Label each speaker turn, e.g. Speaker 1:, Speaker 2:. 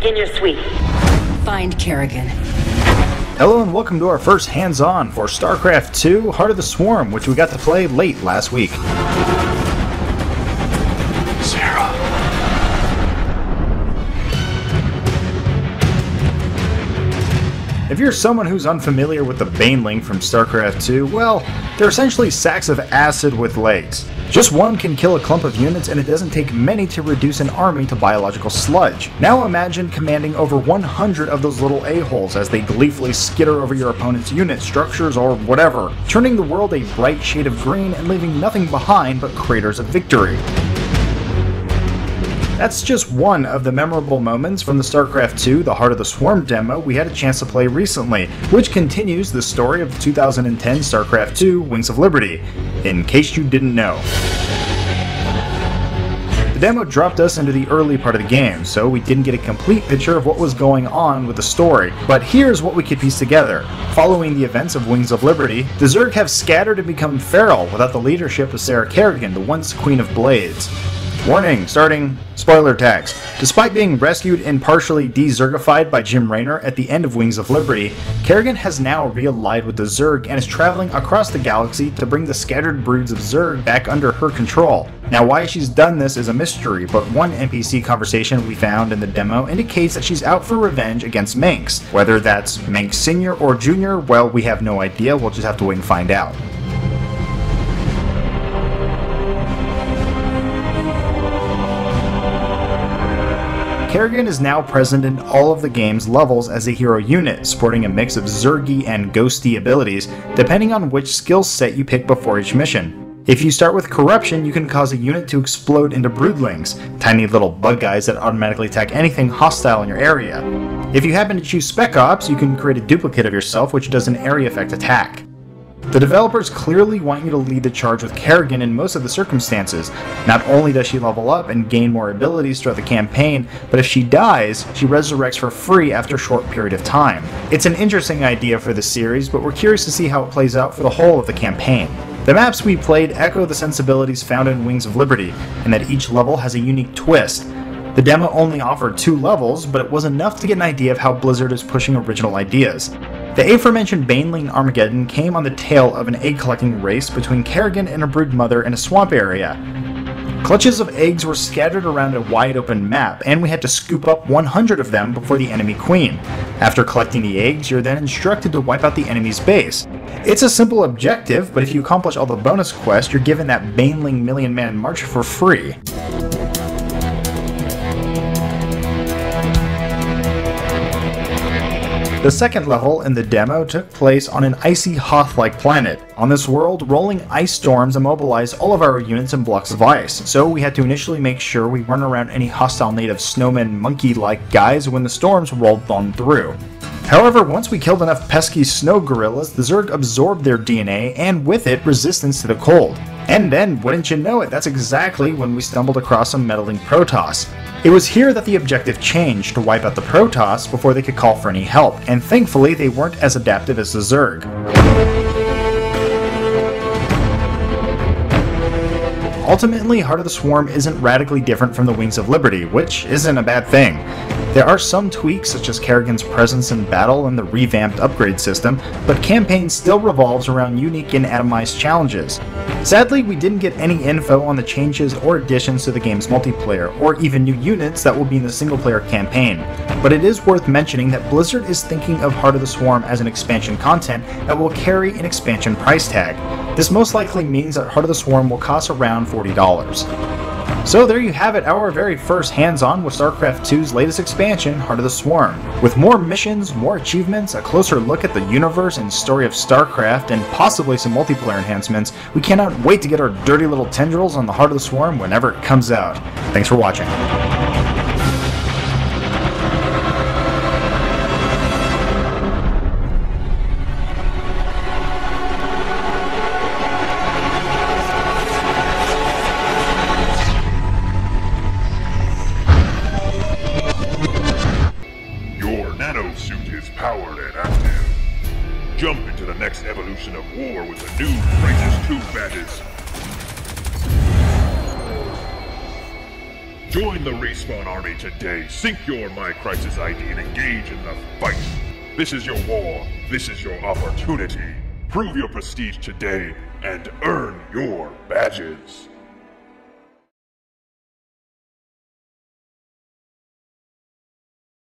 Speaker 1: Begin your sweep.
Speaker 2: Find Kerrigan.
Speaker 3: Hello and welcome to our first hands-on for Starcraft 2 Heart of the Swarm, which we got to play late last week. Sarah. If you're someone who's unfamiliar with the Baneling from Starcraft 2, well, they're essentially sacks of acid with legs. Just one can kill a clump of units, and it doesn't take many to reduce an army to biological sludge. Now imagine commanding over 100 of those little a-holes as they gleefully skitter over your opponent's unit, structures, or whatever, turning the world a bright shade of green and leaving nothing behind but craters of victory. That's just one of the memorable moments from the StarCraft 2 The Heart of the Swarm demo we had a chance to play recently, which continues the story of the 2010 StarCraft 2 Wings of Liberty, in case you didn't know. The demo dropped us into the early part of the game, so we didn't get a complete picture of what was going on with the story, but here's what we could piece together. Following the events of Wings of Liberty, the Zerg have scattered and become feral without the leadership of Sarah Kerrigan, the once Queen of Blades. Warning, starting spoiler text. Despite being rescued and partially de-Zergified by Jim Raynor at the end of Wings of Liberty, Kerrigan has now reallied with the Zerg and is traveling across the galaxy to bring the scattered broods of Zerg back under her control. Now why she's done this is a mystery, but one NPC conversation we found in the demo indicates that she's out for revenge against Manx. Whether that's Manx Senior or Junior, well, we have no idea, we'll just have to wait and find out. Kerrigan is now present in all of the game's levels as a hero unit, sporting a mix of Zergy and Ghosty abilities, depending on which skill set you pick before each mission. If you start with Corruption, you can cause a unit to explode into broodlings, tiny little bug guys that automatically attack anything hostile in your area. If you happen to choose Spec Ops, you can create a duplicate of yourself which does an area effect attack. The developers clearly want you to lead the charge with Kerrigan in most of the circumstances. Not only does she level up and gain more abilities throughout the campaign, but if she dies, she resurrects for free after a short period of time. It's an interesting idea for the series, but we're curious to see how it plays out for the whole of the campaign. The maps we played echo the sensibilities found in Wings of Liberty, and that each level has a unique twist. The demo only offered 2 levels, but it was enough to get an idea of how Blizzard is pushing original ideas. The aforementioned Baneling Armageddon came on the tail of an egg-collecting race between Kerrigan and a brood mother in a swamp area. Clutches of eggs were scattered around a wide-open map, and we had to scoop up 100 of them before the enemy queen. After collecting the eggs, you're then instructed to wipe out the enemy's base. It's a simple objective, but if you accomplish all the bonus quests, you're given that Baneling Million Man March for free. The second level in the demo took place on an icy Hoth-like planet. On this world, rolling ice storms immobilized all of our units in blocks of ice, so we had to initially make sure we weren't around any hostile native snowman monkey-like guys when the storms rolled on through. However, once we killed enough pesky snow gorillas, the Zerg absorbed their DNA, and with it, resistance to the cold. And then, wouldn't you know it, that's exactly when we stumbled across a meddling Protoss. It was here that the objective changed to wipe out the Protoss before they could call for any help, and thankfully they weren't as adaptive as the Zerg. Ultimately, Heart of the Swarm isn't radically different from the Wings of Liberty, which isn't a bad thing. There are some tweaks such as Kerrigan's presence in battle and the revamped upgrade system, but campaign still revolves around unique and atomized challenges. Sadly, we didn't get any info on the changes or additions to the game's multiplayer, or even new units that will be in the single-player campaign. But it is worth mentioning that Blizzard is thinking of Heart of the Swarm as an expansion content that will carry an expansion price tag. This most likely means that Heart of the Swarm will cost around $40. So there you have it, our very first hands-on with StarCraft 2's latest expansion, Heart of the Swarm. With more missions, more achievements, a closer look at the universe and story of StarCraft, and possibly some multiplayer enhancements, we cannot wait to get our dirty little tendrils on the Heart of the Swarm whenever it comes out. Thanks for watching.
Speaker 4: Powered and active. Jump into the next evolution of war with the new Crisis 2 badges. Join the Respawn Army today. Sync your My Crisis ID and engage in the fight. This is your war. This is your opportunity. Prove your prestige today and earn your badges.